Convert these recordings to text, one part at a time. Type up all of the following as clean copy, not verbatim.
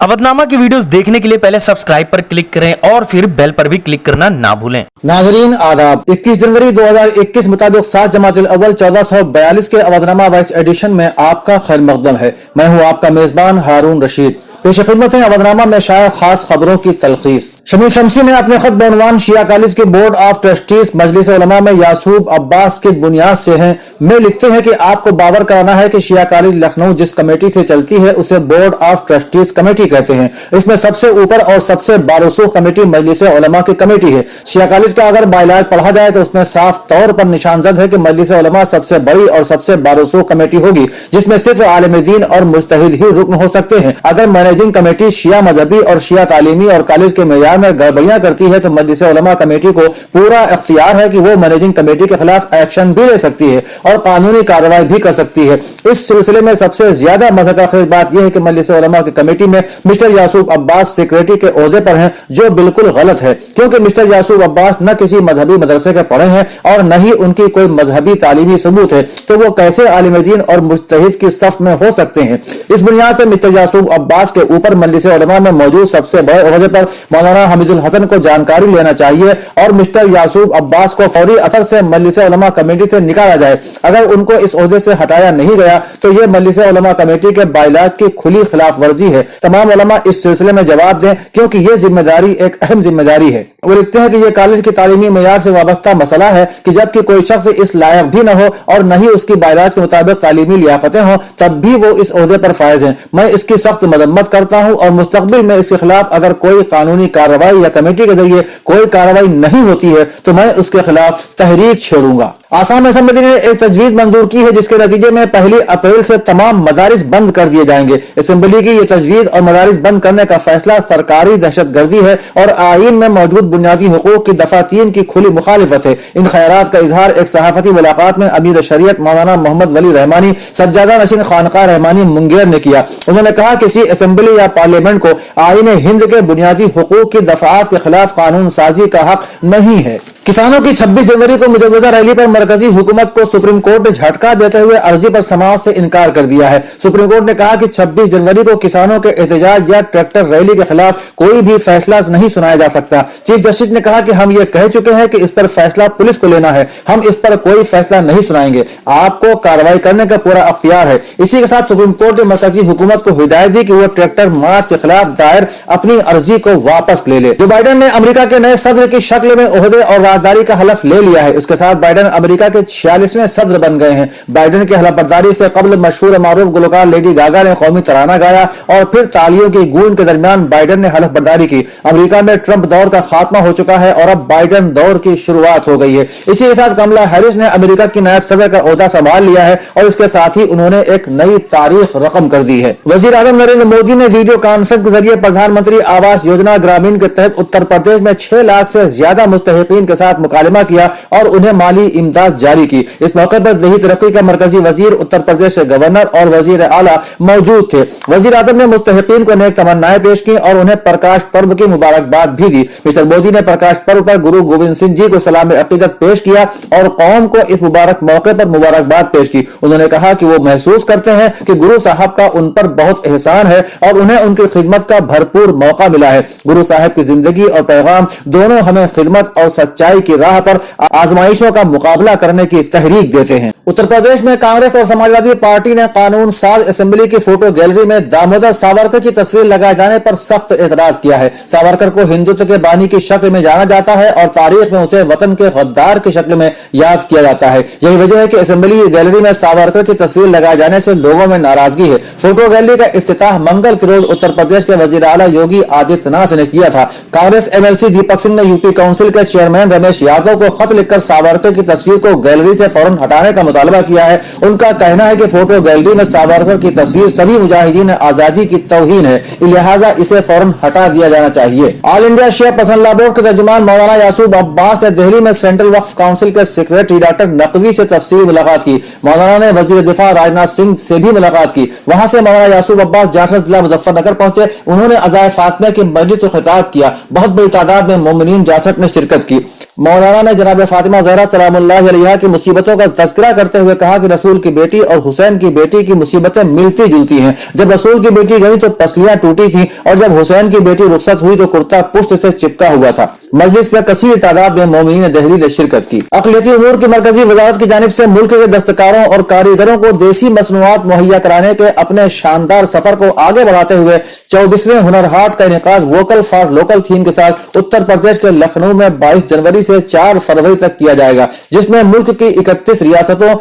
अवधनामा की वीडियोस देखने के लिए पहले सब्सक्राइब पर क्लिक करें और फिर बेल पर भी क्लिक करना ना भूलें। नाजरीन आदाब, 21 जनवरी 2021 मुताबिक 7 जमातुल अव्वल 1442 के अवधनामा वाइस एडिशन में आपका खैर मकदम है। मैं हूँ आपका मेजबान हारून रशीद। पेश खिदमत है अवधनामा में शाया खास खबरों की तलखीस। शमीर शमसी ने अपने खत बउनवान शिया कॉलेज के बोर्ड ऑफ ट्रस्टीज मजलिस उलमा में यासूब अब्बास की बुनियाद से हैं में लिखते हैं कि आपको बावर कराना है कि शिया कॉलेज लखनऊ जिस कमेटी से चलती है उसे बोर्ड ऑफ ट्रस्टीज कमेटी कहते हैं। इसमें सबसे ऊपर और सबसे बारसूख कमेटी मजलिस उलमा की कमेटी है। शिया कॉलेज का अगर बायलाज पढ़ा जाए तो उसमें साफ तौर पर निशानजद है कि मजलिस उलमा सबसे बड़ी और सबसे बारसूख कमेटी होगी, जिसमें सिर्फ आलिम दीन और मुज्तहिद ही रुकन हो सकते हैं। अगर मैनेजिंग कमेटी शिया मजहबी और शिया तालीमी और कॉलेज के मेयार में गड़बड़ियां करती है तो मजलिस उलमा कमेटी को पूरा इख्तियार है कि वो मैनेजिंग कमेटी के खिलाफ एक्शन भी ले सकती है और कानूनी कार्रवाई भी कर सकती है। इस सिलसिले में सबसे ज्यादा मज़ाक़ बात यह है कि मजलिस उलमा की कमेटी में मिस्टर यासूब अब्बास सेक्रेटरी के ओहदे पर हैं, जो बिल्कुल गलत है, क्योंकि मिस्टर यासूब अब्बास न किसी मजहबी मदरसे के पढ़े हैं और न ही उनकी कोई मजहबी तालीमी सबूत है, तो वो कैसे आलिम दीन और मुज्तहिद की सफ में हो सकते हैं। इस बुनियाद से मिस्टर यासूब अब्बास के ऊपर मजलिस उलमा में मौजूद सबसे बड़े ओहदे पर मौलाना हमीदुल हसन को जानकारी लेना चाहिए और मिस्टर यासूब अब्बास को फौरी असर से मजलिस उलमा कमेटी से निकाला जाए। अगर उनको इस ओहदे से हटाया नहीं गया तो यह मजलिस उलमा कमेटी के बायलाज की खुली खिलाफ वर्जी है। तमाम उलमा इस सिलसिले में जवाब दें, क्योंकि यह जिम्मेदारी एक अहम जिम्मेदारी है। वो लिखते हैं कि यह कॉलेज की तालीमी मेयार से वाबस्ता मसला है कि जबकि कोई शख्स इस लायक भी न हो और न ही उसकी बायलाज के मुताबिक तालीमी लियाकतें हों, तब भी वो इस ओहदे पर फायज हैं। मैं इसकी सख्त मजम्मत करता हूं और मुस्तकबिल में इसके खिलाफ अगर कोई कानूनी कार्रवाई या कमेटी के जरिए कोई कार्रवाई नहीं होती है तो मैं उसके खिलाफ तहरीक छेड़ूंगा। आसाम असेंबली ने एक तजवीज मंजूर की है जिसके नतीजे में 1 अप्रैल से तमाम मदारिस बंद कर दिए जाएंगे। असेंबली की यह तजवीज और मदारिस बंद करने का फैसला सरकारी दहशतगर्दी है और आईन में मौजूद बुनियादी हुकूक की दफा 3 की खुली मुखालिफत है। इन खैरात का इजहार एक सहाफती मुलाकात में अमीर शरीयत मौलाना मोहम्मद वली रहमानी सज्जादा नशीन खानका रहमानी मुंगेर ने किया। उन्होंने कहा किसी असेंबली या पार्लियामेंट को आईन हिंद के बुनियादी हुकूक की दफात के खिलाफ कानून साजी का हक नहीं है। किसानों की 26 जनवरी को मुजव्वजा रैली पर मरकजी हुकूमत को सुप्रीम कोर्ट ने झटका देते हुए अर्जी पर समाअत से इनकार कर दिया है। सुप्रीम कोर्ट ने कहा कि 26 जनवरी को किसानों के एहतजाज या ट्रैक्टर रैली के खिलाफ कोई भी फैसला नहीं सुनाया जा सकता। चीफ जस्टिस ने कहा कि हम ये कह चुके हैं कि इस पर फैसला पुलिस को लेना है, हम इस पर कोई फैसला नहीं सुनाएंगे, आपको कार्रवाई करने का पूरा अख्तियार है। इसी के साथ सुप्रीम कोर्ट ने मरकजी हुकूमत को हिदायत दी कि वो ट्रैक्टर मार्च के खिलाफ दायर अपनी अर्जी को वापस ले ले। जो बाइडेन ने अमेरिका के नए सदर की शक्ल में ओहदे और राजदारी का हलफ ले लिया है। इसके साथ बाइडेन अमेरिका के 46वें सदर बन गए हैं। बाइडेन की हलफ बर्दारी से कबल मशहूर मारूफ गुलकार लेडी गागा ने कौमी तराना गाया और फिर तालियों की गूंज के दरमियान बाइडेन ने हलफ बर्दारी की। अमेरिका में ट्रंप दौर का खात्मा हो चुका है और अब बाइडेन दौर की शुरुआत हो गई है। इसी के साथ कमला हैरिस ने अमेरिका की नायब सदर का ओहदा संभाल लिया है और इसके साथ ही उन्होंने एक नई तारीख रकम कर दी है। वजीर आजम नरेंद्र मोदी ने वीडियो कॉन्फ्रेंस के जरिए प्रधानमंत्री आवास योजना ग्रामीण के तहत उत्तर प्रदेश में 6 लाख से ज्यादा मुस्तहिकीन के साथ मुकालमा किया और उन्हें माली इमदाद जारी की। इस मौके पर देही तरक्की का मरकजी वजीर, उत्तर प्रदेश के गवर्नर और वजीर आला मौजूद थे। वजीर आजम ने मुस्तहिकीन को नेक तमन्नाएं पेश की और उन्हें प्रकाश पर्व की मुबारकबाद भी दी। मिस्टर मोदी ने प्रकाश पर्व पर गुरु गोविंद सिंह जी को सलाम अकीदत पेश किया और कौम को इस मुबारक मौके पर मुबारकबाद पेश की। उन्होंने कहा कि वो महसूस करते हैं कि गुरु साहब का उन पर बहुत एहसान है और उन्हें उनकी खिदमत का भरपूर मौका मिला है। गुरु साहब की जिंदगी और पैगाम दोनों हमें खिदमत और सच्चाई की राह पर आजमाइशों का मुकाबला करने की तहरीक देते हैं। उत्तर प्रदेश में कांग्रेस और समाजवादी पार्टी ने कानून साज असेंबली की फोटो गैलरी में दामोदर सावरकर की तस्वीर लगाए जाने पर सख्त एतराज किया है। सावरकर को हिंदुत्व के बानी की शक्ल में जाना जाता है और तारीख में उसे वतन के गद्दार की शक्ल में याद किया जाता है। यही वजह है कि असेंबली गैलरी में सावरकर की तस्वीर लगाए जाने से लोगों में नाराजगी है। फोटो गैलरी का इफ्तिताह मंगल के रोज उत्तर प्रदेश के वजीर आला योगी आदित्यनाथ ने किया था। कांग्रेस एमएलसी दीपक सिंह ने यूपी काउंसिल के चेयरमैन रमेश यादव को खत लिखकर सावरकर की तस्वीर को गैलरी से फौरन हटाने का मुतालबा किया है। उनका कहना है कि फोटो गैलरी में सावरकर की तस्वीर सभी मुजाहिदीन आजादी की तौहीन है, लिहाजा इसे फौरन हटा दिया जाना चाहिए। ऑल इंडिया शिया पसंद बोर्ड के तर्जुमान मौलाना यासूब अब्बास ने दिल्ली में सेंट्रल वक्फ काउंसिल के सेक्रेटरी डॉक्टर नकवी से तफसीली मुलाकात की। मौलाना ने वजीर दिफा राजनाथ सिंह से भी मुलाकात की। वहां से मौलाना यासूब अब्बास जासद जिला मुजफ्फरनगर पहुंचे। उन्होंने अज़ाए फातिमा की मस्जिद को खिताब किया। बहुत बड़ी तादाद में मोमिनीन जासद ने शिरकत की। मौलाना ने जनाब फातिमा ज़हरा सलामुल्लाह अलैहा की मुसीबतों का तज़किरा करते हुए कहा कि रसूल की बेटी और हुसैन की बेटी की मुसीबतें मिलती जुलती हैं। जब रसूल की बेटी गई तो पसलियां टूटी थी और जब हुसैन की बेटी रुखसत हुई तो कुर्ता पुष्ट से चिपका हुआ था। मजलिस में कसीर तादाद में मोमिनीन दहली ने शिरकत की। अक़लियती उमूर की मरकजी वजारत की जानिब से मुल्क के दस्तकारों और कारीगरों को देसी मसनूआत मुहैया कराने के अपने शानदार सफर को आगे बढ़ाते हुए 24वें हुनर हाट का इनेकाद वोकल फॉर लोकल थीम के साथ उत्तर प्रदेश के लखनऊ में 22 जनवरी से 4 फरवरी तक किया जाएगा, जिसमें मुल्क की 31 रियासतों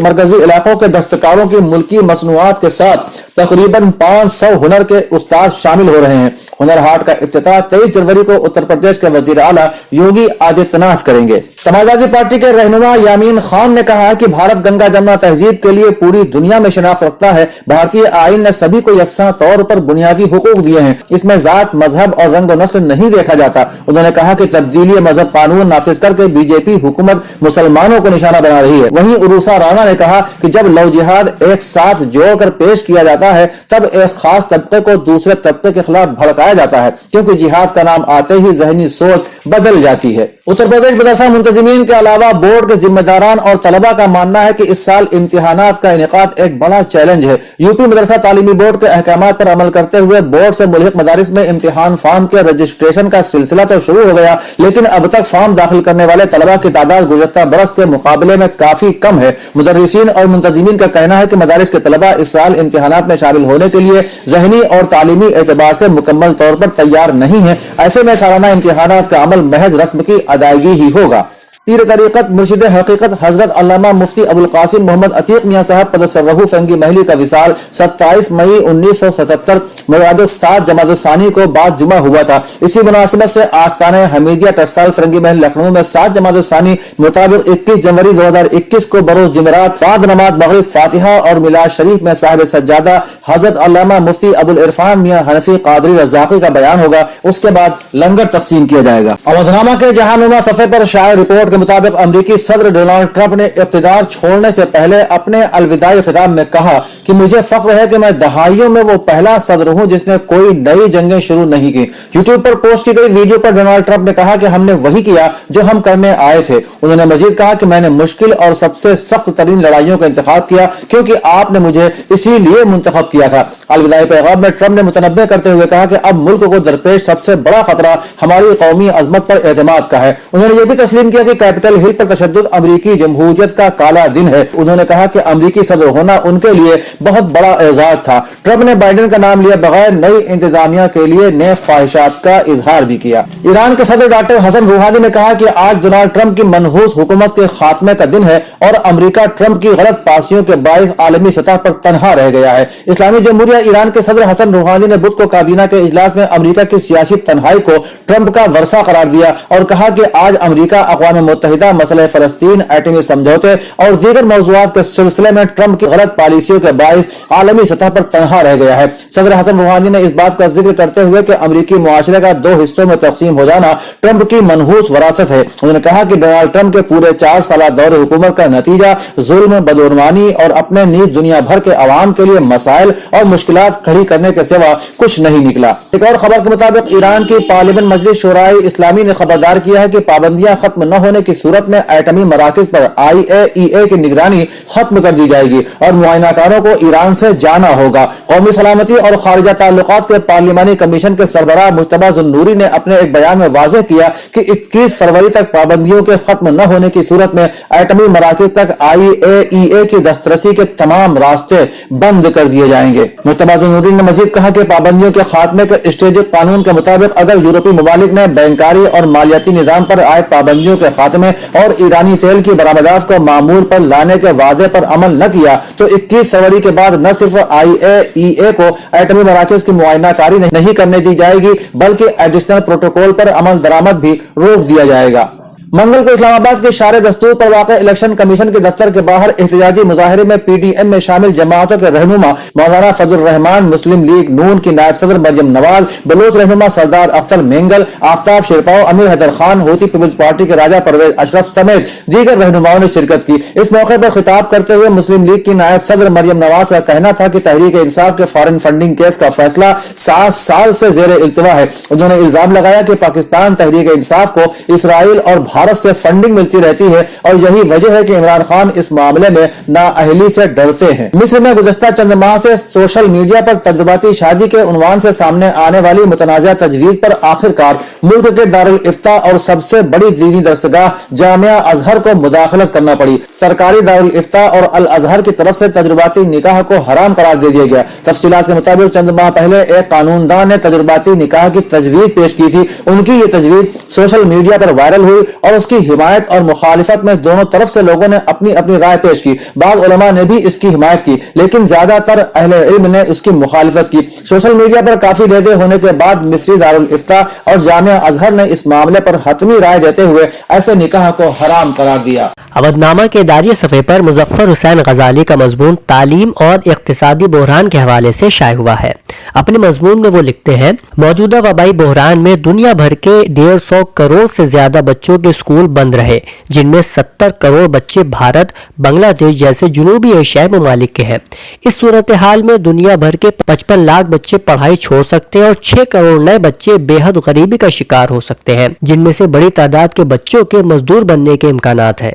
मरकजी इलाकों के दस्तकारों की मुल्की मसनूआत के साथ तकरीबन 500 हुनर के उस्ताद शामिल हो रहे हैं। हुनर हाट का इफ्तिताह 23 जनवरी को उत्तर प्रदेश के वजीर आला योगी आदित्यनाथ करेंगे। समाजवादी पार्टी के रहनुमा यामीन खान ने कहा है कि भारत गंगा जमुना तहजीब के लिए पूरी दुनिया में शनाख्त रखता है। भारतीय आईन ने सभी को यकसा तौर पर बुनियादी हुकूक दिए हैं। इसमें जात, मजहब और रंग नस्ल नहीं देखा जाता। उन्होंने कहा कि तब्दीली मजहब कानून नाफिज करके बीजेपी हुकूमत मुसलमानों को निशाना बना रही है। वहीं उरूसा राणा ने कहा कि जब लव जिहाद एक साथ जोड़कर पेश किया जाता है तब एक खास तबके को दूसरे तबके के खिलाफ भड़काया जाता है, क्योंकि जिहाद का नाम आते ही जहनी सोच बदल जाती है। उत्तर प्रदेश मदरसा मुंतजिमीन के अलावा बोर्ड के जिम्मेदारान और तलबा का मानना है कि इस साल इम्तिहानात का इनेकाद एक बड़ा चैलेंज है। यूपी मदरसा तालीमी बोर्ड के अहकामात पर अमल करते हुए बोर्ड से मुल्हिक मदारिस में इम्तिहान फॉर्म के रजिस्ट्रेशन का सिलसिला तो शुरू हो गया, लेकिन अब तक फॉर्म दाखिल करने वाले तलबा की तादाद गुज़श्ता बरस के मुकाबले में काफी कम है। मुदर्रिसीन और मुंतजिमीन का कहना है कि मदारिस के तलबा इस साल इम्तिहानात में शामिल होने के लिए ज़हनी और तालीमी एतबार से मुकम्मल तौर पर तैयार नहीं है। ऐसे में सालाना इम्तिहानात का अमल महज रस्म की अदायगी ही होगा। पीर तरीक़त मुर्शिद हकीकत हजरत अल्लामा मुफ्ती अबुल कासिम मोहम्मद अतीक मियां साहब क़द्दसर्रहू फरंगी महली का विसाल 27 मई 1977 मुवाफ़िक़ 7 जमात-उस-सानी को बाद जुमा हुआ था। इसी मुनासिबत से आस्ताने हमीदिया टेक्सटाइल फरंगी महल लखनऊ में 7 जमात-उस-सानी मुताबिक 21 जनवरी 2021 को बरोज जुमेरात बाद नमाज मगरिब फातिहा और मिलाद शरीफ में साहिब सज्जादा हजरत अल्लामा मुफ्ती अबुल इरफान मियां हनफी कादरी रज़ाक़ी का बयान होगा। उसके बाद लंगर तक़सीम किया जाएगा। अवज़नामा के जहानुमा सफ़े पर शाये रिपोर्ट के मुताबिक अमेरिकी सदर डोनाल्ड ट्रंप ने इक़्तिदार छोड़ने से पहले अपने अलविदाई खिताब में कहा कि मुझे फख्र है कि मैं दहाइयों में वो पहला सदर हूं जिसने कोई नई जंगें शुरू नहीं की। यूट्यूब पर पोस्ट की गई वीडियो पर डोनाल्ड ट्रंप ने कहा कि हमने वही किया जो हम करने आए थे। उन्होंने मजीद कहा कि मैंने मुश्किल और सबसे सख्त तरीन लड़ाइयों का इंतखाब किया क्योंकि आपने मुझे इसीलिए मुंतखब किया था। अलविदाई पैगाम में ट्रंप ने मुतनब्बे करते हुए कहा कि अब मुल्क को दरपेश सबसे बड़ा खतरा हमारी कौमी अजमत पर एतमाद का है। उन्होंने यह भी तस्लीम किया कि कैपिटल हिल पर तशद्दुद अमरीकी जमहूरियत का काला दिन है। उन्होंने कहा कि अमरीकी सदर होना उनके लिए बहुत बड़ा एजाज था। ट्रंप ने बाइडेन का नाम लिया बगैर नई इंतजामिया के लिए नेक ख्वाहिशात का इजहार भी किया। ईरान के सदर डॉक्टर हसन रूहानी ने कहा कि आज डोनाल्ड ट्रंप की मनहूस हुकूमत के खात्मे का दिन है और अमरीका ट्रंप की गलत पासियों के बाइस आलमी सतह पर तनहा रह गया है। इस्लामी जमहूरिया ईरान के सदर हसन रूहानी ने बुध को काबीना के इजलास में अमरीका की सियासी तन्हाई को ट्रंप का वर्षा करार दिया और कहा कि आज अमरीका अक़वाम मुत्तहिदा मसले फलस्तीन, एटमी समझौते और दीगर मौज़ूआत के सिलसिले में ट्रंप की गलत पॉलिसियों के बाइस आलमी सतह पर तनहा रह गया है। सदर हसन रूहानी ने इस बात का जिक्र करते हुए कि अमरीकी मुआशरे का 2 हिस्सों में तकसीम हो जाना ट्रंप की मनहूस वरासत है। उन्होंने कहा कि डोनाल्ड ट्रंप के पूरे 4 साल दौरे हुकूमत का नतीजा जुल्म, बदउनवानी और अपने नीज दुनिया भर के अवाम के लिए मसाइल और मुश्किलात खड़ी करने के सिवा कुछ नहीं निकला। एक और खबर के मुताबिक ईरान की पार्लियामेंट मजलिस शुराए इस्लामी ने खबरदार किया है कि पाबंदियां खत्म न होने की सूरत में एटमी मराकज पर IAEA की निगरानी खत्म कर दी जाएगी और मुआयनाकारों को ईरान से जाना होगा। कौमी सलामती और खारिजा ताल्लुकात के पार्लिमानी कमीशन के सरबराह मुज्तबा ज़ुन्नूरी ने अपने एक बयान में वाज़ेह किया कि 21 फरवरी तक पाबंदियों के खत्म न होने की सूरत में एटमी मराकज तक IAEA की दस्तरसी के तमाम रास्ते बंद कर दिए जाएंगे। मुज्तबा ज़ुन्नूरी ने मजीद कहा कि पाबंदियों के खात्मे के स्ट्रेटेजिक कानून के मुताबिक अगर यूरोपीय ममालिक ने बैंकारी और मालियाती निजाम पर आयद पाबंदियों के खात्मे और ईरानी तेल की बरामदात को मामूल पर लाने के वादे पर अमल न किया तो 21 फरवरी के बाद न सिर्फ IAEA को एटमी मराकज की मुआयनाकारी नहीं करने दी जाएगी बल्कि एडिशनल प्रोटोकॉल पर अमल दरामद भी रोक दिया जाएगा। मंगल को इस्लामाबाद के शारे दस्तूर पर वाक़ इलेक्शन कमीशन के दफ्तर के बाहर एहतजाजी मुजाहरे में PDM में शामिल जमातों के रहनुमा मौलाना फजल रहमान, मुस्लिम लीग नून की नायब सदर मरियम नवाज, बलोच रहनुमा सरदार अख्तर मेंगल, आफ्ताब शेरपाव, अमीर हैदर खान, होती पीपल्स पार्टी के राजा परवेज अशरफ समेत दीगर रहनुमाओं ने शिरकत की। इस मौके पर खिताब करते हुए मुस्लिम लीग की नायब सदर मरियम नवाज का कहना था कि तहरीक इंसाफ के फॉरेन फंडिंग केस का फैसला 7 साल से जेर इल्तिवा है। उन्होंने इल्जाम लगाया कि पाकिस्तान तहरीक इंसाफ को इसराइल और भारत से फंडिंग मिलती रहती है और यही वजह है कि इमरान खान इस मामले में नाअहली से डरते हैं। मिस्र में गुज़श्ता चंद माह से सोशल मीडिया पर तजुर्बाती शादी के उन्वान से सामने आने वाली मुतनाज़ा तजवीज़ पर आखिरकार मुल्क के दारुल इफ्ता और सबसे बड़ी दीनी दरसगाह जामिया अजहर को मुदाखलत करना पड़ी। सरकारी दारुल इफ्ता और अल अजहर की तरफ से तजुर्बाती निकाह को हराम करार दे दिया गया। तफसीलात के मुताबिक चंद माह पहले एक कानूनदान ने तजुर्बाती निकाह की तजवीज़ पेश की थी। उनकी ये तजवीज़ सोशल मीडिया पर वायरल हुई और उसकी हिमायत और मुखालिफत में दोनों तरफ से लोगों ने अपनी अपनी राय पेश की। बाद उलमा ने भी इसकी हिमायत की, लेकिन ज्यादातर अहले इल्म ने उसकी मुखालिफत की। सोशल मीडिया पर काफी रेदे होने के बाद मिस्री दारुल इफ्ता और जामिया अजहर ने इस मामले पर हतमी राय देते हुए ऐसे निकाह को हराम करार दिया। अवधनामा के दारिया सफ़े पर मुजफ्फर हुसैन गजाली का मजमून तालीम और इक्तिसादी बहरान के हवाले से शाये हुआ है। अपने मजमून में वो लिखते हैं, मौजूदा वबाई बहरान में दुनिया भर के 150 करोड़ से ज्यादा बच्चों के स्कूल बंद रहे, जिनमें 70 करोड़ बच्चे भारत, बांग्लादेश जैसे जनूबी एशियाई ममालिक के हैं। इस सूरत हाल में दुनिया भर के 55 लाख बच्चे पढ़ाई छोड़ सकते हैं और 6 करोड़ नए बच्चे बेहद गरीबी का शिकार हो सकते हैं, जिनमें से बड़ी तादाद के बच्चों के मजदूर बनने के इम्कानात हैं।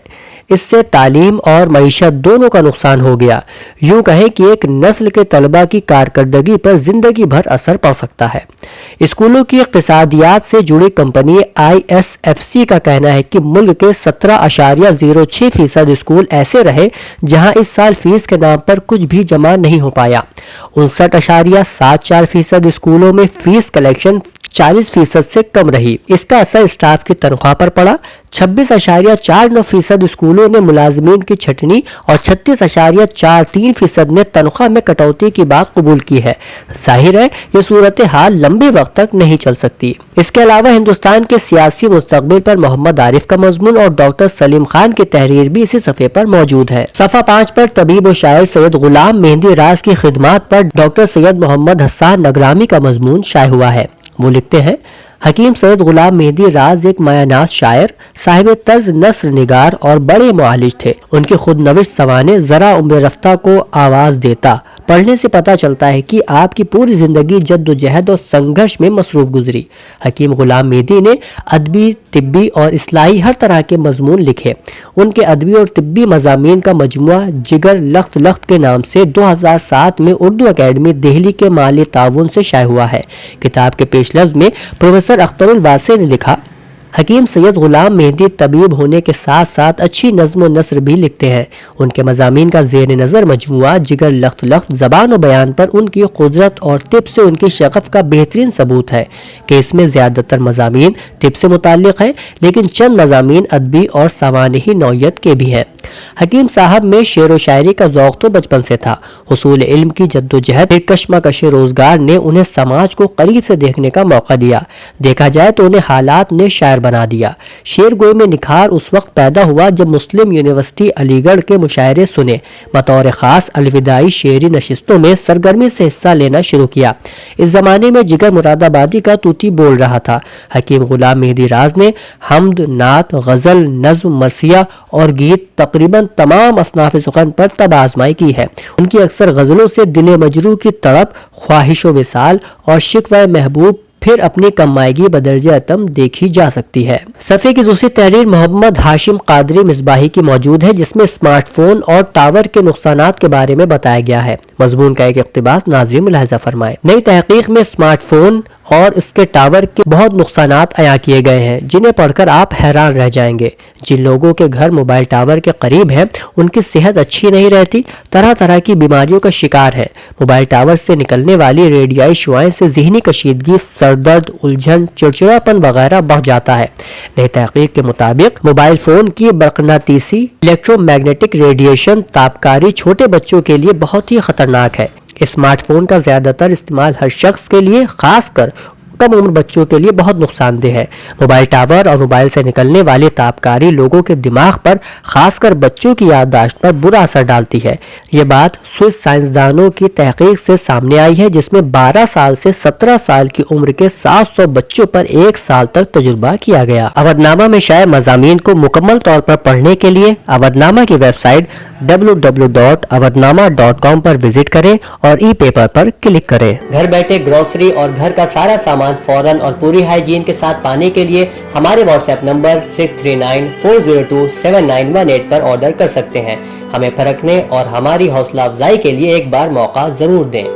इससे तालीम और मईशत दोनों का नुकसान हो गया। यूं कहें कि एक नस्ल के तलबा की कारकर्दगी पर जिंदगी भर असर पड़ सकता है। स्कूलों की इक्तिसादियात से जुड़ी कंपनी ISFC का कहना है कि मुल्क के 17.06% स्कूल ऐसे रहे जहां इस साल फीस के नाम पर कुछ भी जमा नहीं हो पाया। 59.74% स्कूलों में फीस कलेक्शन 40% से कम रही। इसका असर स्टाफ की तनख्वाह पर पड़ा। 26.49% स्कूलों ने मुलाजमीन की छटनी और 36.43% ने तनख्वाह में कटौती की बात कबूल की है। जाहिर है ये सूरत हाल लंबे वक्त तक नहीं चल सकती। इसके अलावा हिंदुस्तान के सियासी मुस्तकबिल पर मोहम्मद आरिफ का मजमून और डॉक्टर सलीम खान की तहरीर भी इसी सफ़े पर मौजूद है। सफ़ा 5 पर तबीब और शायर सैयद गुलाम मेहंदी राज की खिदमात पर डॉक्टर सैयद मोहम्मद हसन नगरामी का मजमून शाये हुआ है। वो लिखते हैं, हकीम सैयद गुलाम मेहंदी राज एक मायानाज शायर, साहिब तर्ज नस्र निगार और बड़े मुआलिज थे। उनकी खुद नविश सवाने जरा उम्र रफ्ता को आवाज देता। पढ़ने से पता चलता है कि आपकी पूरी जिंदगी जद्दोजहद और संघर्ष में मसरूफ गुजरी। हकीम गुलाम मेहंदी ने अदबी, तिब्बी और इस्लाही हर तरह के मजमून लिखे। उनके अदबी और तिब्बी मजामीन का मजमुआ जिगर लख्त लख्त के नाम से 2007 में उर्दू अकेडमी दिल्ली के माली ताउन से शाये हुआ है। किताब के पेश लफ्ज में प्रोफेसर अख्तरुल वासे ने लिखा, हकीम सैयद गुलाम मेहंदी तबीब होने के साथ साथ अच्छी नज़्म व नस्र भी लिखते हैं। उनके मज़ामीन का ज़ेर नज़र मजमुआ जिगर लख्त लख्त ज़बान और बयान पर उनकी कुदरत और तिब से उनकी शगफ़ का बेहतरीन सबूत है कि इसमें ज़्यादातर मज़ामीन तिब से मुताल्लिक़ हैं, लेकिन चंद मज़ामीन अदबी और सवानही नौयत के भी हैं। हकीम साहब में शेर व शायरी का ज़ौक़ तो बचपन से था। हुसूल इल्म की जद्दोजहद कश्मकश रोज़गार ने उन्हें समाज को करीब से देखने का मौका दिया। देखा जाए तो उन्हें हालात ने शायर बना दिया। शेर गोई में निखार उस वक्त पैदा हुआ जब मुस्लिम यूनिवर्सिटी अलीगढ़ के मुशायरे सुने। बतौर ख़ास अलविदाई शेरी नशिस्तों में सरगर्मी से हिस्सा लेना शुरू किया। इस ज़माने में जिगर मुरादाबादी का तूती बोल रहा था। हकीम गुलाम मेहंदी राज ने हम्द, नात, गज़ल, नज़्म, मरसिया और गीत तकरीबन तमाम असनाफ सुखन पर तब आजमाई की है। उनकी अक्सर गज़लों से दिले मजरू की तड़प, ख्वाहिशो विसाल और शिकवा महबूब फिर अपनी कमाईगी बदरजे अतम देखी जा सकती है। सफ़े की दूसरी तहरीर मोहम्मद हाशिम कादरी मिसबाही की मौजूद है, जिसमें स्मार्टफोन और टावर के नुकसानात के बारे में बताया गया है। मजमून का एक इक़्तिबास नाज़रीन मुलाहिज़ा फरमाएं। नई तहकीक में स्मार्टफोन और इसके टावर के बहुत नुकसानात अया किए गए हैं, जिन्हें पढ़कर आप हैरान रह जाएंगे। जिन लोगों के घर मोबाइल टावर के करीब हैं, उनकी सेहत अच्छी नहीं रहती, तरह तरह की बीमारियों का शिकार है। मोबाइल टावर से निकलने वाली रेडियाई शुआएं से ज़हनी कशीदगी, सरदर्द, उलझन, चिड़चिड़ापन वगैरह बढ़ जाता है। नई तहकीक के मुताबिक मोबाइल फोन की बरकनातीसी इलेक्ट्रोमैग्नेटिक रेडिएशन तापकारी छोटे बच्चों के लिए बहुत ही खतरनाक है। स्मार्टफोन का ज्यादातर इस्तेमाल हर शख्स के लिए, खासकर कम उम्र बच्चों के लिए बहुत नुकसानदेह है। मोबाइल टावर और मोबाइल से निकलने वाली तापकारी लोगों के दिमाग पर, खासकर बच्चों की याददाश्त पर बुरा असर डालती है। ये बात स्विस साइंसदानों की तहकीक से सामने आई है, जिसमें 12 साल से 17 साल की उम्र के 700 बच्चों पर 1 साल तक तजुर्बा किया गया। अवधनामा में शाये मज़ामीन को मुकम्मल तौर पर पढ़ने के लिए अवधनामा की वेबसाइट www.awadhnama.com पर विजिट करें और ई पेपर पर क्लिक करें। घर बैठे ग्रोसरी और घर का सारा सामान सामान फौरन और पूरी हाइजीन के साथ पाने के लिए हमारे व्हाट्सएप नंबर 6394027918 पर ऑर्डर कर सकते हैं। हमें परखने और हमारी हौसला अफजाई के लिए एक बार मौका जरूर दें।